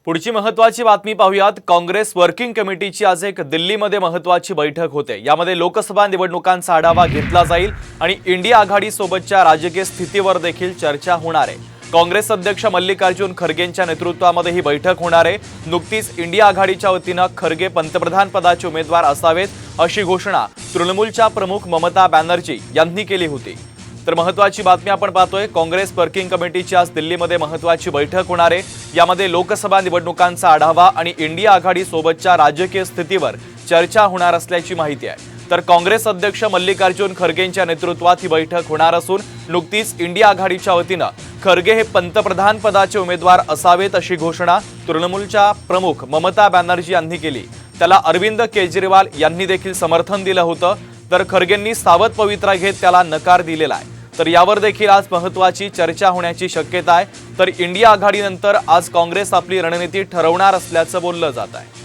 पुढची महत्त्वाची बातमी पाहूयात। काँग्रेस वर्किंग कमिटीची आज एक दिल्लीमध्ये महत्त्वाची बैठक होते। यामध्ये लोकसभा निवडणुकांचा आढावा घेतला जाईल आणि इंडिया आघाडी सोबतच्या राजकीय स्थितीवर देखील चर्चा होणार आहे। काँग्रेस अध्यक्ष मल्लिकार्जुन खरगेंच्या नेतृत्वामध्ये ही बैठक होणार आहे। नुकतीच इंडिया आघाडीच्या वतीने खरगे पंतप्रधान पदाचे उमेदवार असावेत अशी घोषणा तृणमूलच्या प्रमुख ममता बॅनर्जी यांनी केली होती। तर महत्त्वाची बातमी आपण पाहतोय, काँग्रेस वर्किंग कमिटीची आज दिल्लीमध्ये महत्त्वाची बैठक होणार आहे। यामध्ये लोकसभा निवडणुकांचा आढावा आणि इंडिया आघाडी सोबतच्या राजकीय स्थितीवर चर्चा होणार असल्याची माहिती आहे। तर काँग्रेस अध्यक्ष मल्लिकार्जुन खरगेंच्या नेतृत्वात ही बैठक होणार असून नुकतीच इंडिया आघाडीच्या वतीने खरगे हे पंतप्रधान पदाचे उमेदवार असावेत अशी घोषणा तृणमूलच्या प्रमुख ममता बॅनर्जी यांनी केली। त्याला अरविंद केजरीवाल यांनी देखील समर्थन दिलं होतं, तर खरगेंनी सावध पवित्रा घेत त्याला नकार दिलेला आहे। तर यावर देखील आज महत्त्वाची चर्चा होण्याची शक्यता आहे। तर इंडिया आघाडीनंतर आज काँग्रेस आपली रणनीती ठरवणार असल्याचं बोललं जात आहे।